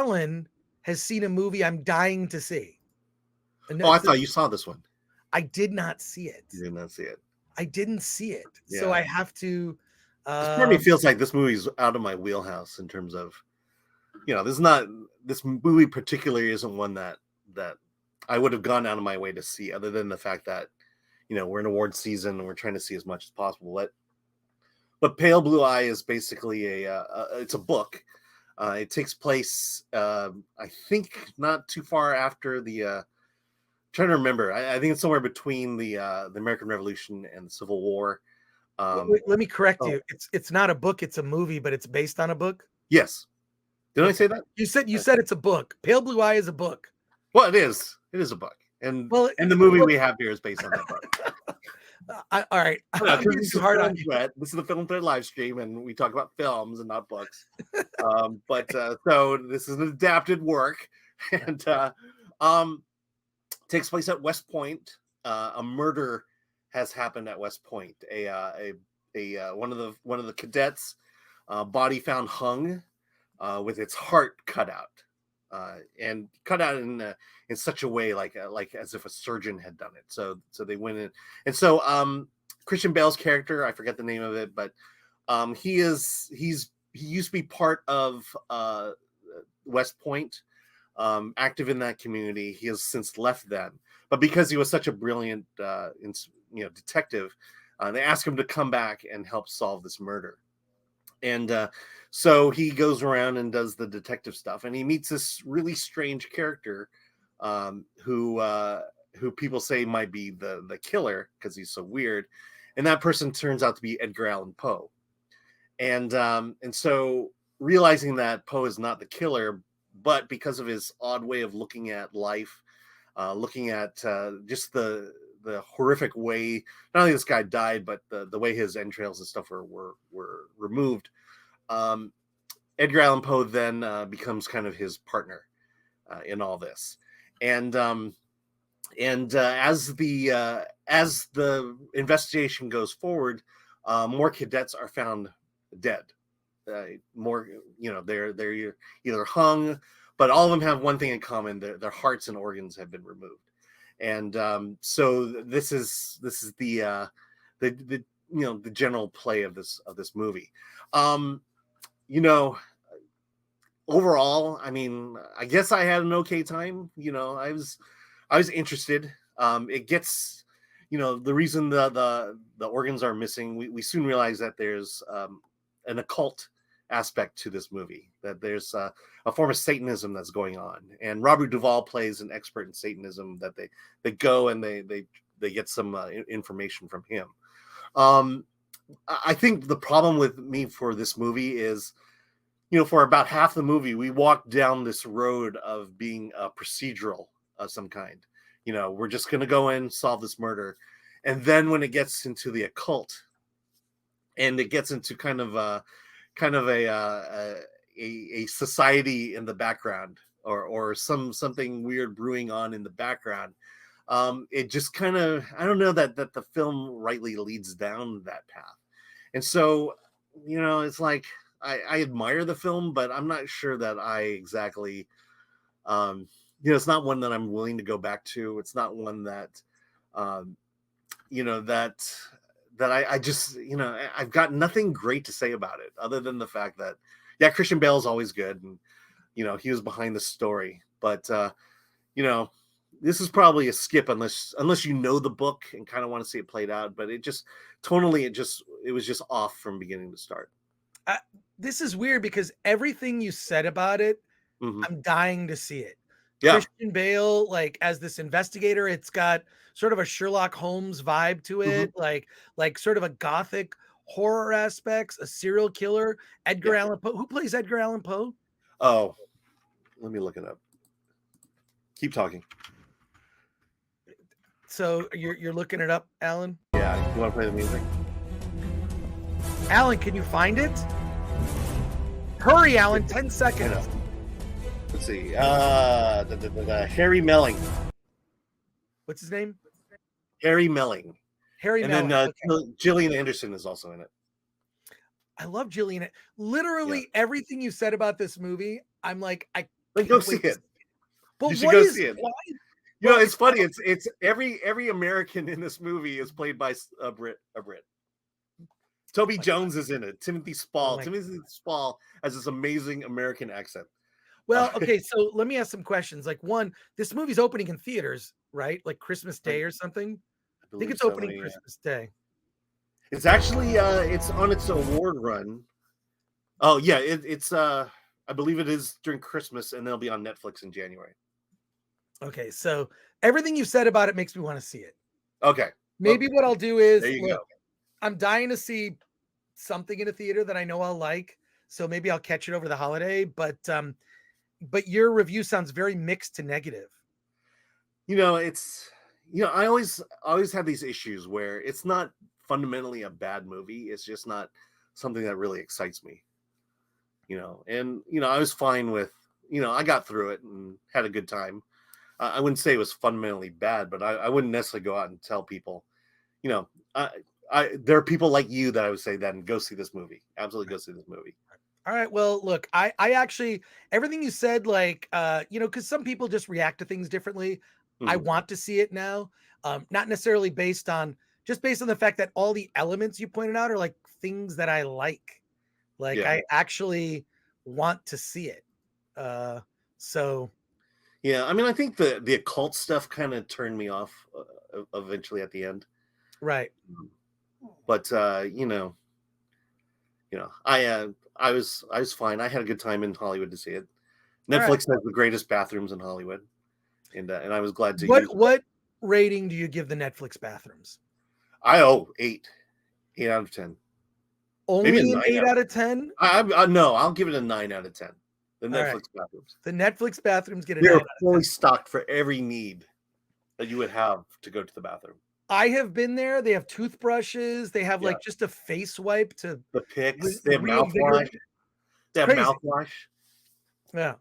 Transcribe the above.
Alan has seen a movie I'm dying to see. Oh, I thought you saw this one. I did not see it. You did not see it. I didn't see it. Yeah. So I have to. This part of me feels like this movie's out of my wheelhouse in terms of, this movie particularly isn't one that I would have gone out of my way to see, other than the fact that, we're in award season and we're trying to see as much as possible. But Pale Blue Eye is basically it's a book. It takes place, I think, not too far after the. Trying to remember, I think it's somewhere between the American Revolution and the Civil War. Let me correct you. It's not a book; it's a movie, but it's based on a book. Yes. Didn't I say that? You said it's a book. Pale Blue Eye is a book. Well, it is. It is a book, and the movie we have here is based on that book. All right. This is the Film Thread live stream, and we talk about films and not books. So this is an adapted work, and takes place at West Point. A murder has happened at West Point. One of the cadets' body found hung with its heart cut out, and cut out in such a way like as if a surgeon had done it. So they went in, and so Christian Bale's character, I forget the name of it, but he used to be part of West Point, active in that community. He has since left them, but because he was such a brilliant detective, they asked him to come back and help solve this murder. And so he goes around and does the detective stuff, and he meets this really strange character who people say might be the killer because he's so weird, and that person turns out to be Edgar Allan Poe. And so realizing that Poe is not the killer, but because of his odd way of looking at life, looking at just the horrific way not only this guy died, but the way his entrails and stuff were removed, Edgar Allan Poe then becomes kind of his partner in all this. And as the investigation goes forward, more cadets are found dead. More, they're either hung, but all of them have one thing in common: their hearts and organs have been removed. And so this is the general play of this movie. Overall, I mean, I guess I had an okay time. I was interested. It gets, the reason the organs are missing, we soon realize that there's an occult aspect to this movie, that there's a form of Satanism that's going on, and Robert Duvall plays an expert in Satanism. That they go and they get some information from him. I think the problem with me for this movie is, for about half the movie, we walk down this road of being a procedural of some kind. We're just going to go in, solve this murder. And then when it gets into the occult, and it gets into kind of a society in the background, or something weird brewing on in the background, it just kind of, I don't know that the film rightly leads down that path. And so, it's like, I admire the film, but I'm not sure that I exactly, it's not one that I'm willing to go back to. It's not one that, that I just, I've got nothing great to say about it, other than the fact that, yeah, Christian Bale is always good, and he was behind the story. But this is probably a skip unless you know the book and kind of want to see it played out. But it just tonally, it was just off from beginning to start. This is weird because everything you said about it, Mm-hmm. I'm dying to see it. Yeah. Christian Bale, like as this investigator, it's got sort of a Sherlock Holmes vibe to it, like sort of a gothic horror aspects, a serial killer. Edgar Allan Poe. Who plays Edgar Allan Poe? Oh, let me look it up. Keep talking. So you're looking it up, Alan? Yeah. You want to play the music? Alan, can you find it? Hurry, Alan! 10 seconds. Let's see. Harry Melling. What's his name? Harry Melling. Melling. And then Gillian Anderson is also in it. I love Gillian. Literally everything you said about this movie, I'm like, Like, go Can't see wait to it. see it. But You should what go is see it. why? You know, Well, it's funny. It's every American in this movie is played by a Brit. A Brit. Toby my Jones is in it. Timothy oh Spall. my Timothy Spall has this amazing American accent. well, I okay, so let me ask some questions. Like one, this movie's opening in theaters, right? Like Christmas Day or something? I think believe it's so. opening Christmas Day. It's actually it's on its award run. Oh yeah, it's I believe it is during Christmas, and they'll be on Netflix in January. Okay, so everything you said about it makes me want to see it. Okay, well Maybe what I'll do there is you look, go. I'm dying to see something in a theater that I know I'll like. So maybe I'll catch it over the holiday. But your review sounds very mixed to negative. You know, it's I always have these issues where it's not fundamentally a bad movie. It's just not something that really excites me. And I was fine with I got through it and had a good time. I wouldn't say it was fundamentally bad, but I wouldn't necessarily go out and tell people, you know, I, there are people like you that I would say then go see this movie. Absolutely go see this movie. All right. Well, look, I actually everything you said, like because some people just react to things differently. I Mhm. want to see it now. Not necessarily based on the fact that all the elements you pointed out are like things that I like. Like Yeah. I actually want to see it. Uh so Yeah. I mean, I think the occult stuff kind of turned me off eventually at the end. right. But I was fine. I had a good time in Hollywood to see it. All right. Netflix has the greatest bathrooms in Hollywood, and I was glad to What use. what rating do you give the Netflix bathrooms? I owe 8 out of 10, maybe a Only an 9 8 out of out of 10. 10? I no, I'll give it a 9 out of 10. The All right. Netflix bathrooms. The Netflix bathrooms get a 9 They're out of 10. fully stocked for every need that you would have to go to the bathroom. I have been there. They have toothbrushes. They have Yeah, like just a face wipe to the picks, they have reinvigorate. mouthwash. It's They have crazy. mouthwash. Yeah.